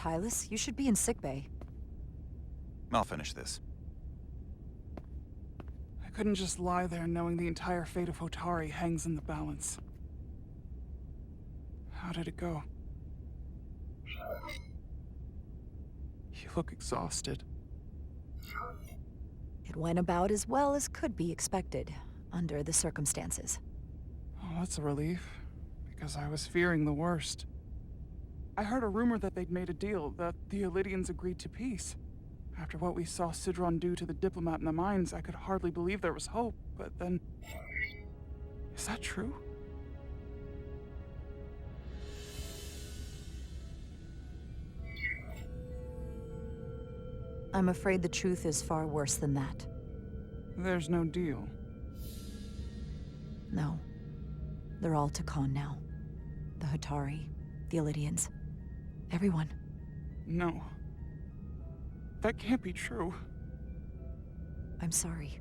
Hylas. You should be in sickbay. I'll finish this. I couldn't just lie there knowing the entire fate of Hotari hangs in the balance. How did it go? You look exhausted. It went about as well as could be expected, under the circumstances. Oh, that's a relief, because I was fearing the worst. I heard a rumor that they'd made a deal, that the Elydians agreed to peace. After what we saw Sidron do to the diplomat in the mines, I could hardly believe there was hope, but then... Is that true? I'm afraid the truth is far worse than that. There's no deal. No. They're all Takan now. The Hotari, the Elydians, everyone. No. That can't be true. I'm sorry.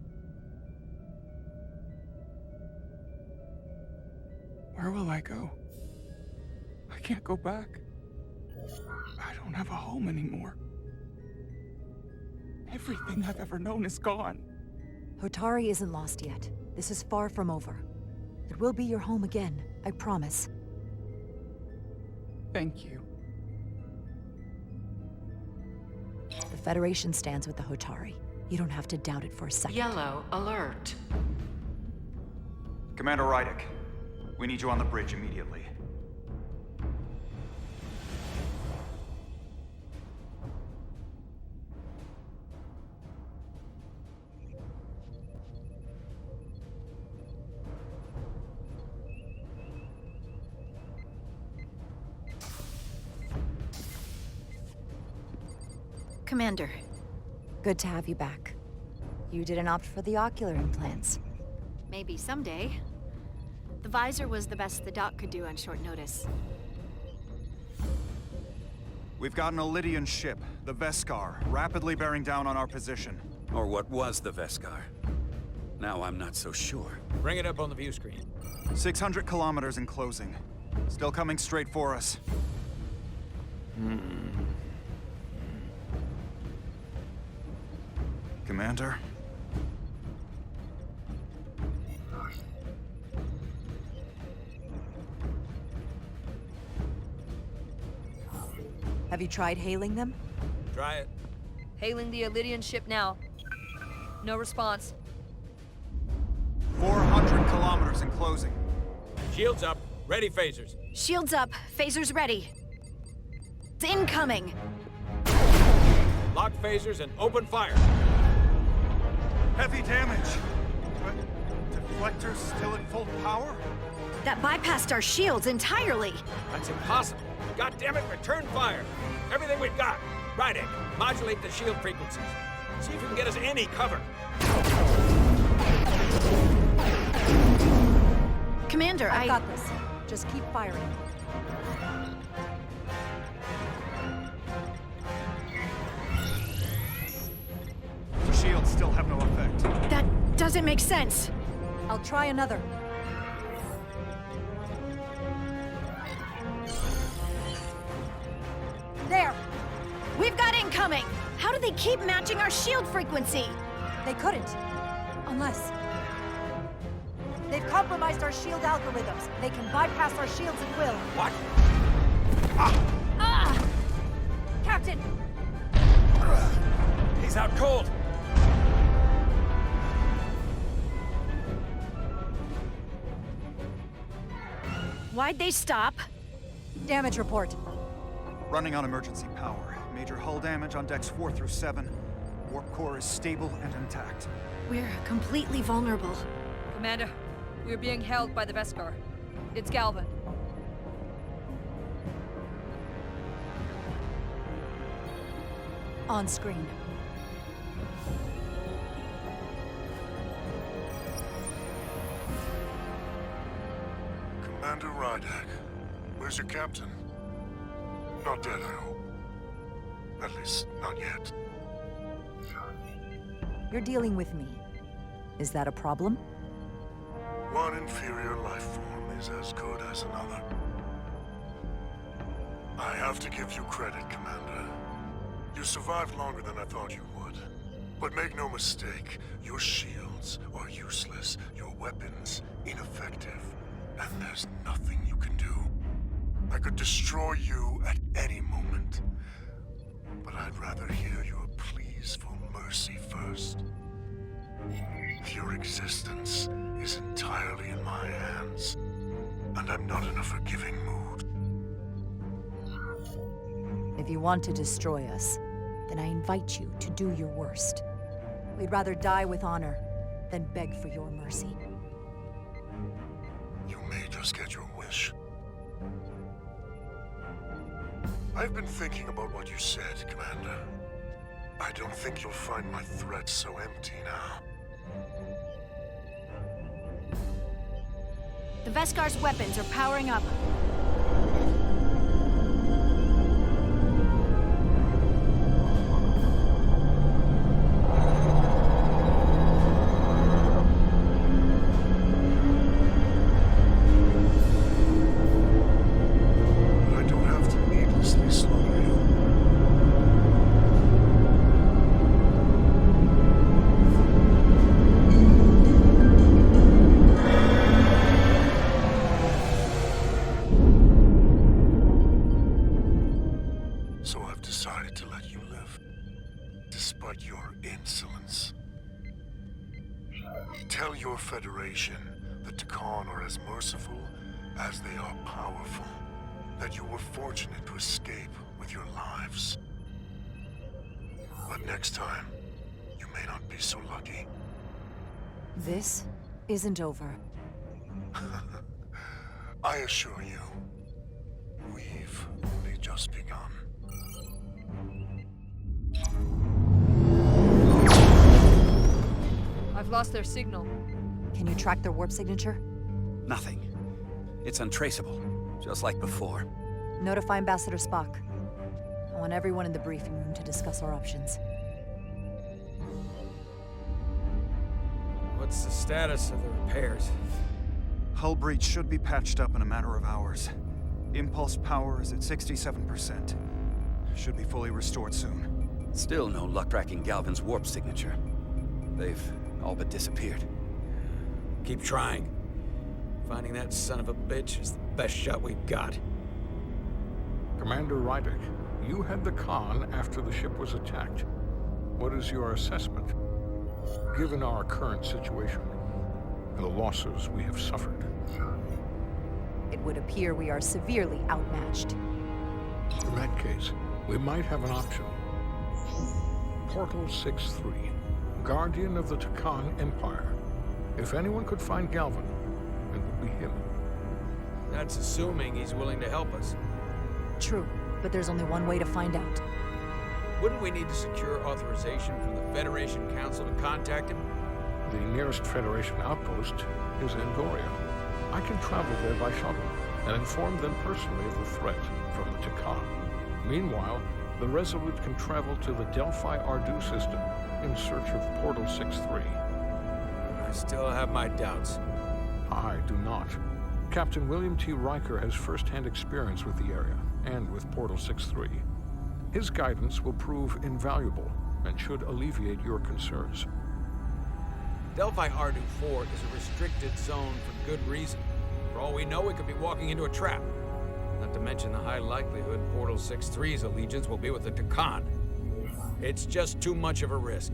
Where will I go? I can't go back. I don't have a home anymore. Everything I've ever known is gone. Hotari isn't lost yet. This is far from over. It will be your home again, I promise. Thank you. The Federation stands with the Hotari. You don't have to doubt it for a second. Yellow alert. Commander Rydick, we need you on the bridge immediately. Commander. Good to have you back. You didn't opt for the ocular implants. Maybe someday. The visor was the best the doc could do on short notice. We've got an Elydian ship, the Veskar, rapidly bearing down on our position. Or what was the Veskar. Now I'm not so sure. Bring it up on the view screen. 600 kilometers in closing. Still coming straight for us. Commander? Have you tried hailing them? Try it. Hailing the Elydian ship now. No response. 400 kilometers in closing. Shields up. Ready phasers. Shields up. Phasers ready. It's incoming. Lock phasers and open fire. Heavy damage. But deflectors still at full power? That bypassed our shields entirely. That's impossible. God damn it, return fire. Everything we've got. Rydick, modulate the shield frequencies. See if you can get us any cover. Commander, I've got this. Just keep firing. The shields still have no effect. That doesn't make sense. I'll try another. There! We've got incoming! How do they keep matching our shield frequency? They couldn't. Unless... They've compromised our shield algorithms. They can bypass our shields at will. What? Ah! Captain! He's out cold. Why'd they stop? Damage report. Running on emergency power. Major hull damage on decks 4 through 7. Warp core is stable and intact. We're completely vulnerable. Commander, we're being held by the Veskar. It's Galvin. On screen. Commander Rydick, where's your captain? Not dead, I hope. At least, not yet. You're dealing with me. Is that a problem? One inferior life form is as good as another. I have to give you credit, Commander. You survived longer than I thought you would. But make no mistake, your shields are useless, your weapons ineffective, and there's nothing you can do. I could destroy you at any moment, but I'd rather hear your pleas for mercy first. Your existence is entirely in my hands, and I'm not in a forgiving mood. If you want to destroy us, then I invite you to do your worst. We'd rather die with honor than beg for your mercy. You may just get your wish. I've been thinking about what you said, Commander. I don't think you'll find my threat so empty now. The Veskar's weapons are powering up. I don't have to needlessly slaughter you. So I've decided to let you live, despite your insolence. Tell your Federation that Takan are as merciful as they are powerful, that you were fortunate to escape with your lives. But next time, you may not be so lucky. This isn't over. I assure you, we've only just begun. I've lost their signal. Can you track their warp signature? Nothing. It's untraceable, just like before. Notify Ambassador Spock. I want everyone in the briefing room to discuss our options. What's the status of the repairs? Hull breach should be patched up in a matter of hours. Impulse power is at 67%. Should be fully restored soon. Still no luck tracking Galvin's warp signature. They've all but disappeared. Keep trying. Finding that son of a bitch is the best shot we've got. Commander Rydick, you had the Khan after the ship was attacked. What is your assessment? Given our current situation, and the losses we have suffered. It would appear we are severely outmatched. In that case, we might have an option. Portal 6-3, Guardian of the Takan Empire. If anyone could find Galvin, it would be him. That's assuming he's willing to help us. True, but there's only one way to find out. Wouldn't we need to secure authorization from the Federation Council to contact him? The nearest Federation outpost is Andoria. I can travel there by shuttle and inform them personally of the threat from the Takan. Meanwhile, the Resolute can travel to the Delphi Ardu system in search of Portal 6-3. I still have my doubts. I do not. Captain William T. Riker has first-hand experience with the area and with Portal 6-3. His guidance will prove invaluable and should alleviate your concerns. Delphi Ardu 4 is a restricted zone for good reason. For all we know, we could be walking into a trap. Not to mention the high likelihood Portal 6-3's allegiance will be with the Takan. It's just too much of a risk.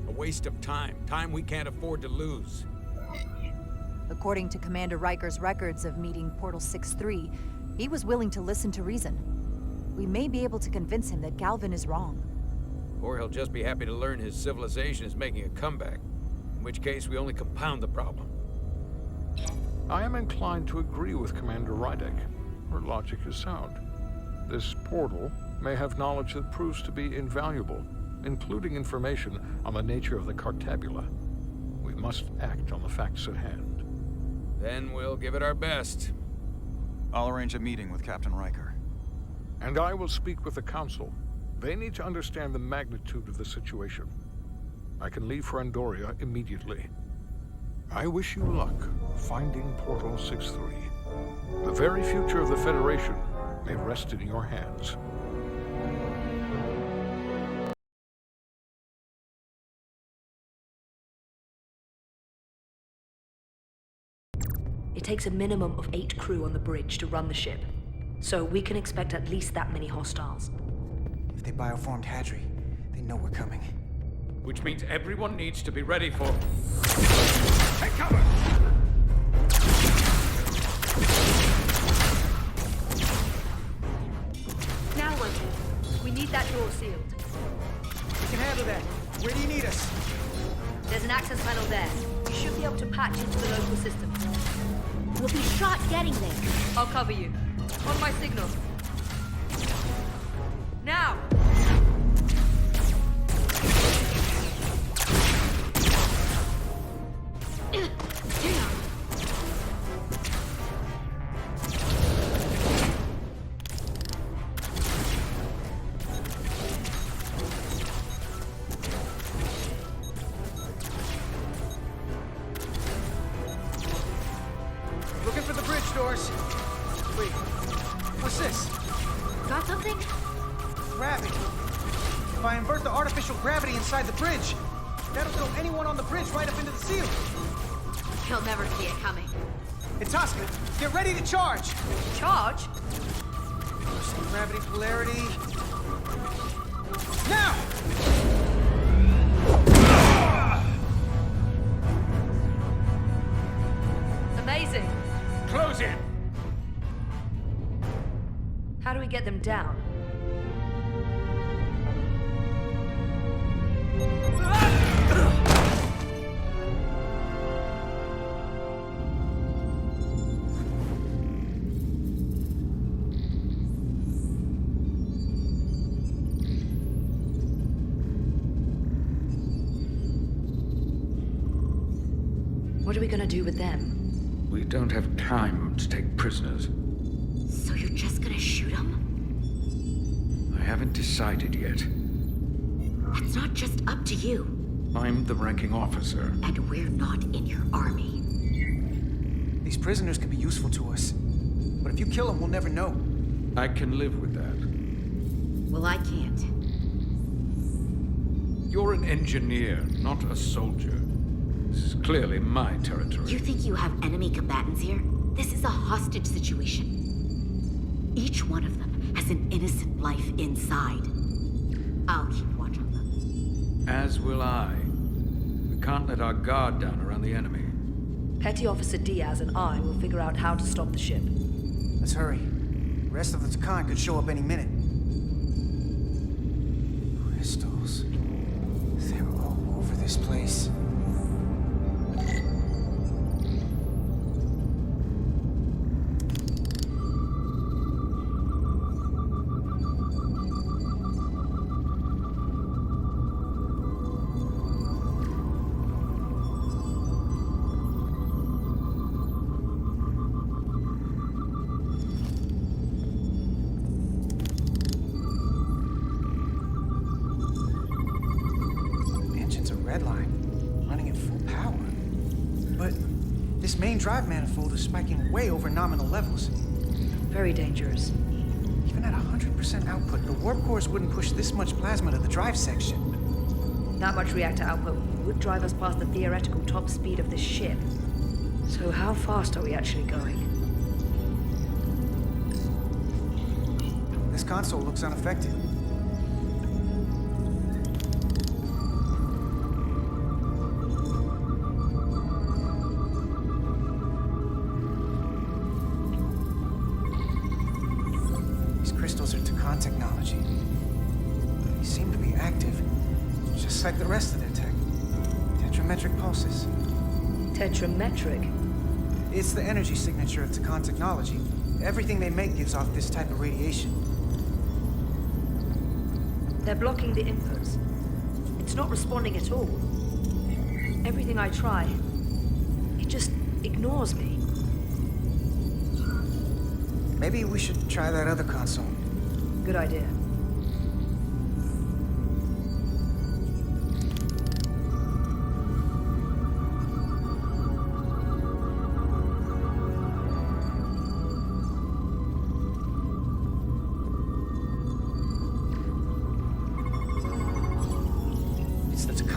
A waste of time. Time we can't afford to lose. According to Commander Riker's records of meeting Portal 6-3, he was willing to listen to reason. We may be able to convince him that Galvin is wrong. Or he'll just be happy to learn his civilization is making a comeback. In which case, we only compound the problem. I am inclined to agree with Commander Rydick. Her logic is sound. This portal may have knowledge that proves to be invaluable, including information on the nature of the Cartabula. We must act on the facts at hand. Then we'll give it our best. I'll arrange a meeting with Captain Riker. And I will speak with the Council. They need to understand the magnitude of the situation. I can leave for Andoria immediately. I wish you luck finding Portal 6-3. The very future of the Federation may rest in your hands. It takes a minimum of 8 crew on the bridge to run the ship, so we can expect at least that many hostiles. If they bioformed Hadri, they know we're coming. Which means everyone needs to be ready for... Take cover! Now, Winter, we need that door sealed. We can handle that. Where do you need us? There's an access panel there. You should be able to patch into the local system. We'll be shot getting there. I'll cover you. On my signal. Now! Looking for the bridge doors. Wait, what's this? Got something? Gravity. If I invert the artificial gravity inside the bridge, that'll throw anyone on the bridge right up into the ceiling. He'll never see it coming. Itasca, get ready to charge. Charge? Reversing gravity polarity. Now! Amazing. Close in! How do we get them down? What are we gonna do with them? We don't have time to take prisoners. So you're just gonna shoot him? I haven't decided yet. It's not just up to you. I'm the ranking officer. And we're not in your army. These prisoners could be useful to us. But if you kill them, we'll never know. I can live with that. Well, I can't. You're an engineer, not a soldier. This is clearly my territory. You think you have enemy combatants here? This is a hostage situation. Each one of them has an innocent life inside. I'll keep watch on them. As will I. We can't let our guard down around the enemy. Petty Officer Diaz and I will figure out how to stop the ship. Let's hurry. The rest of the Takan could show up any minute. Crystals. They're all over this place. Drive manifold is spiking way over nominal levels. Very dangerous. Even at 100% output, the warp cores wouldn't push this much plasma to the drive section. That much reactor output would drive us past the theoretical top speed of this ship. So how fast are we actually going? This console looks unaffected. Crystals are Takan technology. They seem to be active, just like the rest of their tech. Tetrametric pulses. Tetrametric? It's the energy signature of Takan technology. Everything they make gives off this type of radiation. They're blocking the inputs. It's not responding at all. Everything I try, it just ignores me. Maybe we should try that other console. Good idea.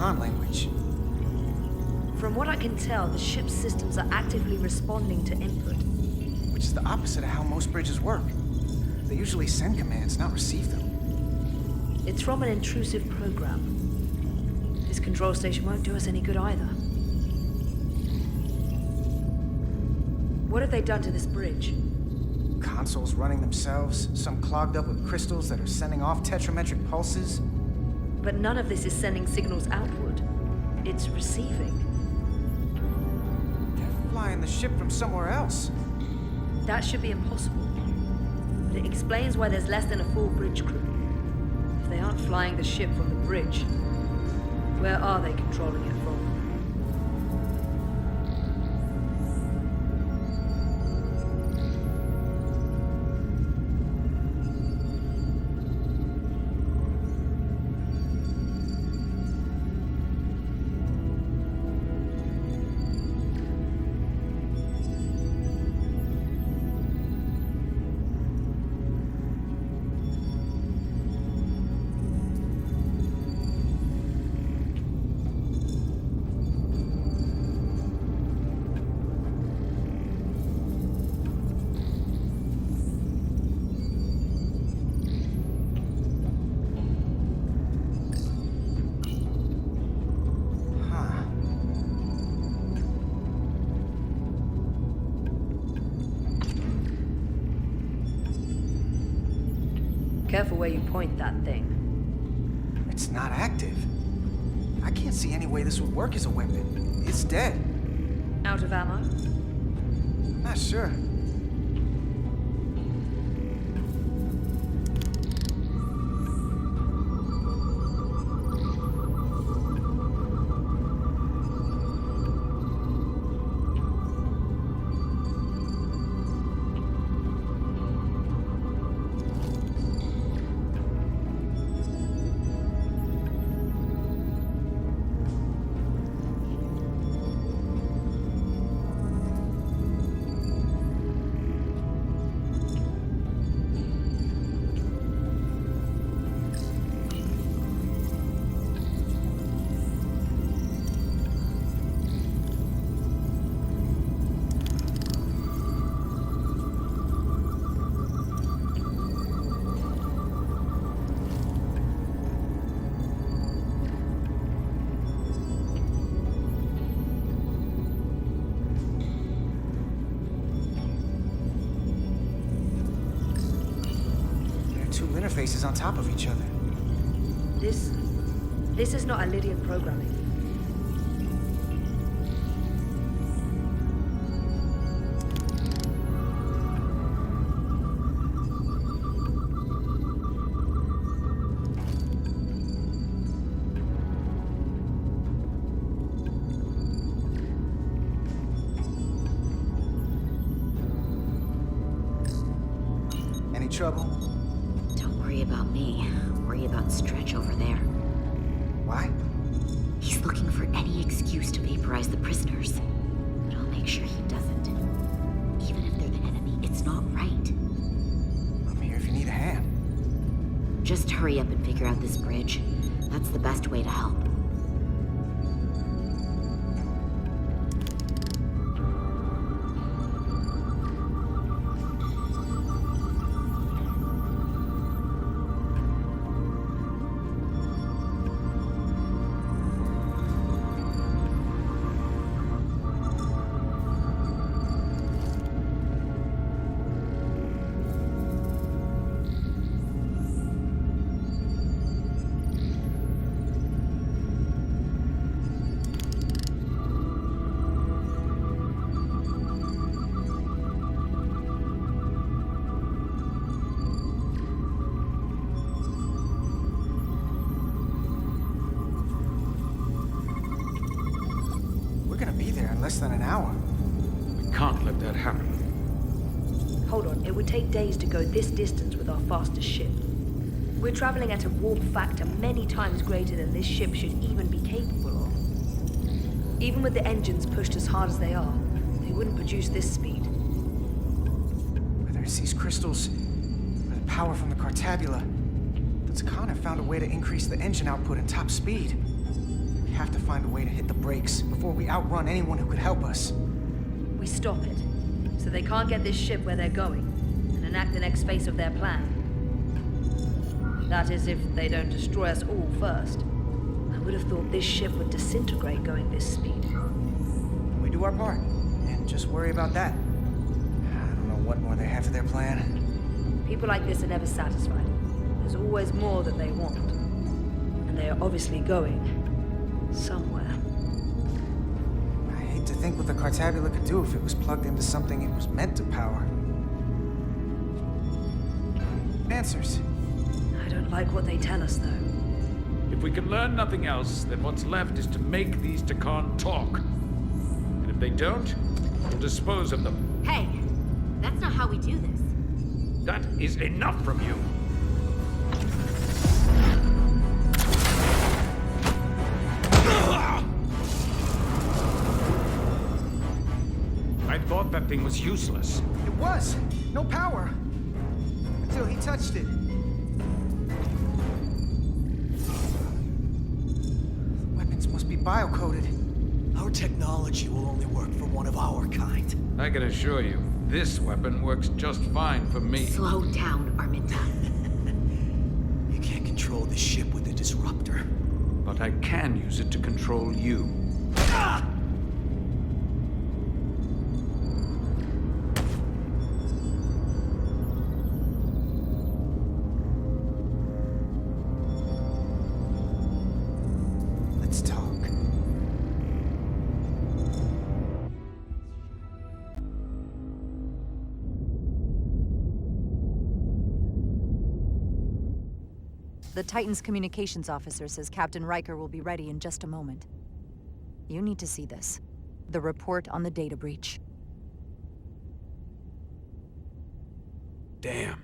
Khan language. From what I can tell, the ship's systems are actively responding to input. Which is the opposite of how most bridges work. They usually send commands, not receive them. It's from an intrusive program. This control station won't do us any good either. What have they done to this bridge? Consoles running themselves, some clogged up with crystals that are sending off tetrametric pulses. But none of this is sending signals outward. It's receiving. They're flying the ship from somewhere else. That should be impossible. But it explains why there's less than a full bridge crew. If they aren't flying the ship from the bridge, where are they controlling it from? Careful where you point that thing. It's not active. I can't see any way this would work as a weapon. It's dead. Out of ammo? Not sure. Interfaces on top of each other. This is not Lydian programming. Any trouble? About me. Worry about Stretch over there. Why? He's looking for any excuse to vaporize the prisoners. But I'll make sure he doesn't. Even if they're the enemy, it's not right. I'm here if you need a hand. Just hurry up and figure out this bridge. That's the best way to help. Less than an hour. We can't let that happen. Hold on, it would take days to go this distance with our fastest ship. We're traveling at a warp factor many times greater than this ship should even be capable of. Even with the engines pushed as hard as they are, they wouldn't produce this speed. Whether it's these crystals, or the power from the Cartabula, the Khan have found a way to increase the engine output and top speed. We have to find a way to hit the brakes before we outrun anyone who could help us. We stop it, so they can't get this ship where they're going, and enact the next phase of their plan. That is, if they don't destroy us all first. I would have thought this ship would disintegrate going this speed. We do our part, and just worry about that. I don't know what more they have to their plan. People like this are never satisfied. There's always more that they want. And they are obviously going somewhere. I hate to think what the Cartabula could do if it was plugged into something it was meant to power. Answers. I don't like what they tell us, though. If we can learn nothing else, then what's left is to make these Takan talk. And if they don't, we'll dispose of them. Hey, that's not how we do this. That is enough from you. I thought that thing was useless. It was! No power! Until he touched it. The weapons must be bio-coded. Our technology will only work for one of our kind. I can assure you, this weapon works just fine for me. Slow down, Arminta. You can't control the ship with a disruptor. But I can use it to control you. Ah! Let's talk. The Titan's communications officer says Captain Riker will be ready in just a moment. You need to see this. The report on the data breach. Damn.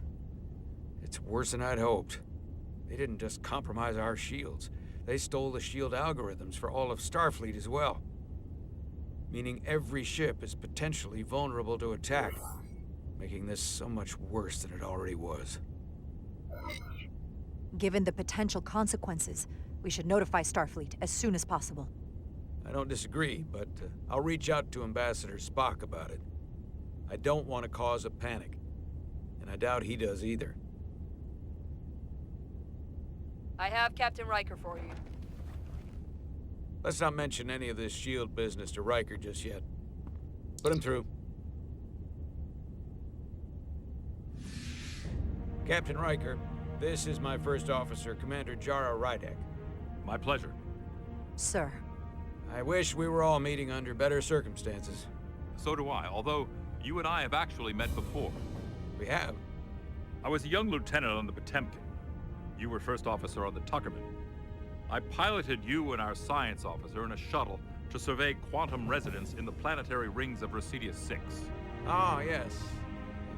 It's worse than I'd hoped. They didn't just compromise our shields. They stole the shield algorithms for all of Starfleet as well. Meaning every ship is potentially vulnerable to attack, making this so much worse than it already was. Given the potential consequences, we should notify Starfleet as soon as possible. I don't disagree, but I'll reach out to Ambassador Spock about it. I don't want to cause a panic, and I doubt he does either. I have Captain Riker for you. Let's not mention any of this shield business to Riker just yet. Put him through. Captain Riker, this is my first officer, Commander Jara Rydek. My pleasure. Sir. I wish we were all meeting under better circumstances. So do I, although you and I have actually met before. We have? I was a young lieutenant on the Potemkin. You were first officer on the Tuckerman. I piloted you and our science officer in a shuttle to survey quantum resonance in the planetary rings of Residius 6. Oh, yes.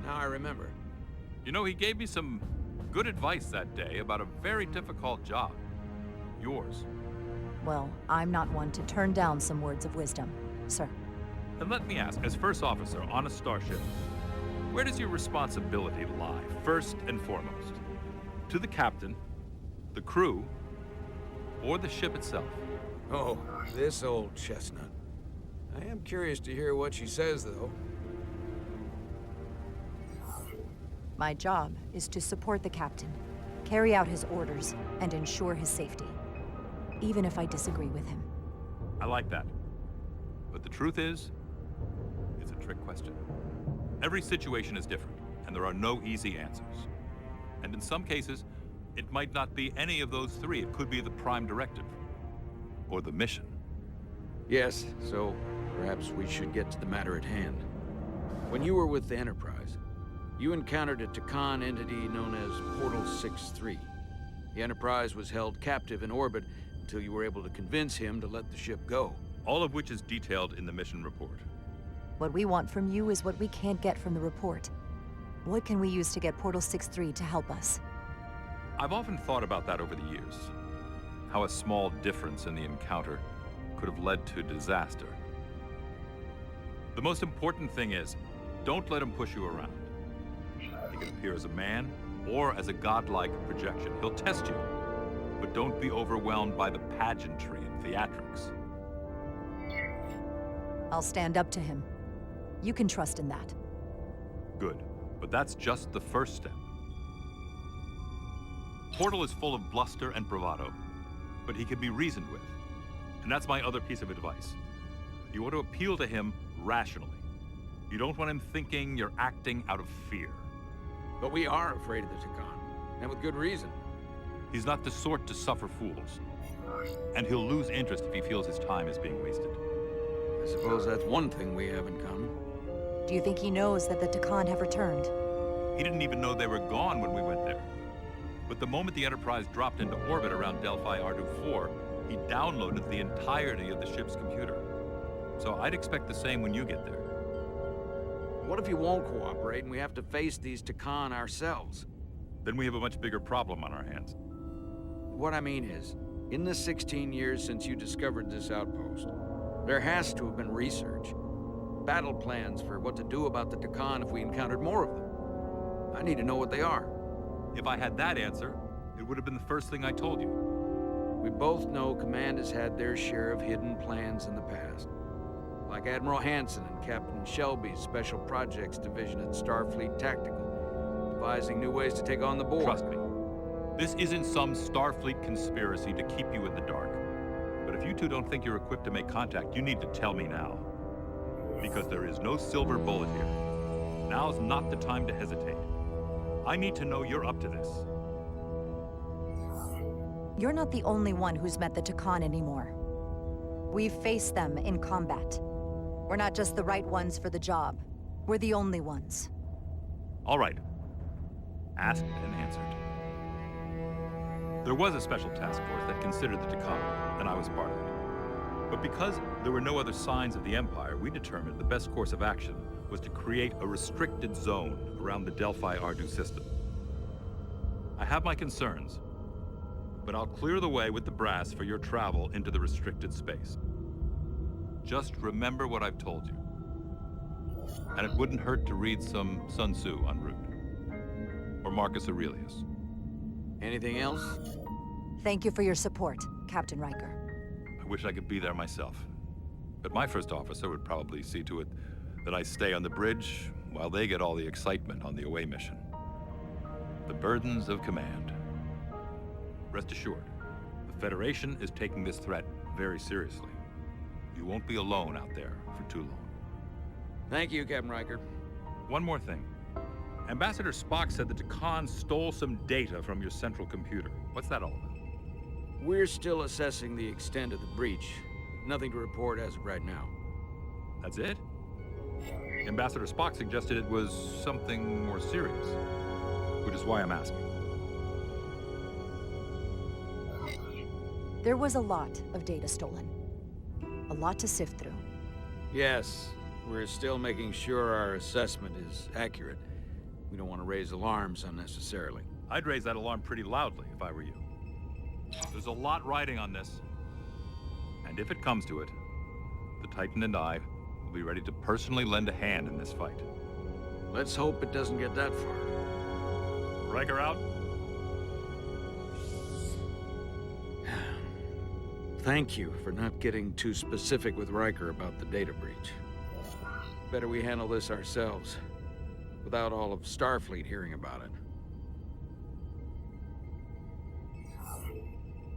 Now I remember. You know, he gave me some good advice that day about a very difficult job. Yours. Well, I'm not one to turn down some words of wisdom, sir. And let me ask, as first officer on a starship, where does your responsibility lie, first and foremost? To the captain, the crew, or the ship itself? Oh, this old chestnut. I am curious to hear what she says, though. My job is to support the captain, carry out his orders, and ensure his safety. Even if I disagree with him. I like that. But the truth is, it's a trick question. Every situation is different, and there are no easy answers. And in some cases, it might not be any of those three. It could be the prime directive. Or the mission. Yes, so perhaps we should get to the matter at hand. When you were with the Enterprise, you encountered a Takan entity known as Portal 6-3. The Enterprise was held captive in orbit until you were able to convince him to let the ship go. All of which is detailed in the mission report. What we want from you is what we can't get from the report. What can we use to get Portal 6-3 to help us? I've often thought about that over the years. How a small difference in the encounter could have led to disaster. The most important thing is, don't let him push you around. He can appear as a man or as a godlike projection. He'll test you. but don't be overwhelmed by the pageantry and theatrics. I'll stand up to him. You can trust in that. Good, but that's just the first step. Portal is full of bluster and bravado, but he can be reasoned with. And that's my other piece of advice. You want to appeal to him rationally. You don't want him thinking you're acting out of fear. But we are afraid of the Takan, and with good reason. He's not the sort to suffer fools. And he'll lose interest if he feels his time is being wasted. I suppose that's one thing we have in common. Do you think he knows that the Takan have returned? He didn't even know they were gone when we went there. But the moment the Enterprise dropped into orbit around Delphi Ardu-4, he downloaded the entirety of the ship's computer. So I'd expect the same when you get there. What if he won't cooperate and we have to face these Takan ourselves? Then we have a much bigger problem on our hands. What I mean is, in the 16 years since you discovered this outpost, there has to have been research. Battle plans for what to do about the Takan if we encountered more of them. I need to know what they are. If I had that answer, it would have been the first thing I told you. We both know Command has had their share of hidden plans in the past. Like Admiral Hansen and Captain Shelby's Special Projects Division at Starfleet Tactical, devising new ways to take on the board. Trust me, this isn't some Starfleet conspiracy to keep you in the dark. But if you two don't think you're equipped to make contact, you need to tell me now. Because there is no silver bullet here. Now's not the time to hesitate. I need to know you're up to this. You're not the only one who's met the Takan anymore. We've faced them in combat. We're not just the right ones for the job. We're the only ones. All right. Asked and answered. There was a special task force that considered the Takan, and I was part of it. But because there were no other signs of the Empire, we determined the best course of action was to create a restricted zone around the Delphi Ardu system. I have my concerns, but I'll clear the way with the brass for your travel into the restricted space. Just remember what I've told you. And it wouldn't hurt to read some Sun Tzu en route. Or Marcus Aurelius. Anything else? Thank you for your support, Captain Riker. I wish I could be there myself. But my first officer would probably see to it that I stay on the bridge while they get all the excitement on the away mission. The burdens of command. Rest assured, the Federation is taking this threat very seriously. You won't be alone out there for too long. Thank you, Captain Riker. One more thing. Ambassador Spock said that Takan stole some data from your central computer. What's that all about? We're still assessing the extent of the breach. Nothing to report as of right now. That's it? Ambassador Spock suggested it was something more serious, which is why I'm asking. There was a lot of data stolen. A lot to sift through. Yes, we're still making sure our assessment is accurate. We don't want to raise alarms unnecessarily. I'd raise that alarm pretty loudly if I were you. There's a lot riding on this. And if it comes to it, the Titan and I will be ready to personally lend a hand in this fight. Let's hope it doesn't get that far. Riker out. Thank you for not getting too specific with Riker about the data breach. Better we handle this ourselves, without all of Starfleet hearing about it.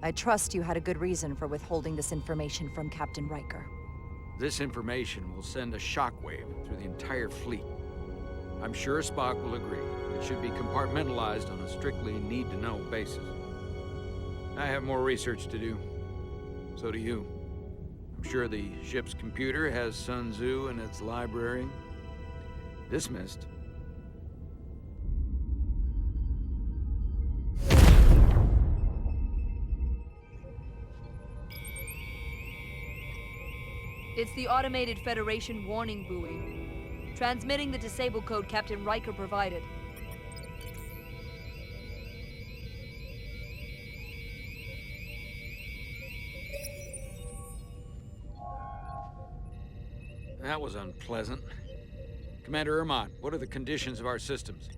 I trust you had a good reason for withholding this information from Captain Riker. This information will send a shockwave through the entire fleet. I'm sure Spock will agree. It should be compartmentalized on a strictly need-to-know basis. I have more research to do. So do you. I'm sure the ship's computer has Sun Tzu in its library. Dismissed. It's the automated Federation warning buoy, transmitting the disable code Captain Riker provided. That was unpleasant. Commander Ermont, what are the conditions of our systems?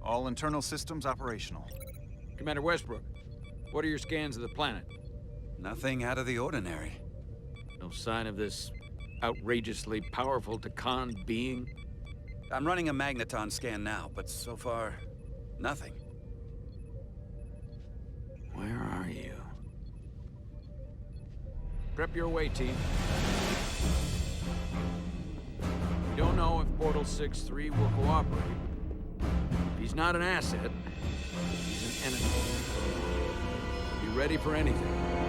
All internal systems operational. Commander Westbrook, What are your scans of the planet? Nothing out of the ordinary. No sign of this outrageously powerful Takan being? I'm running a magneton scan now, but so far, nothing. Where are you? Prep your way, team. We don't know if Portal 6-3 will cooperate. If he's not an asset, he's an enemy. Be ready for anything.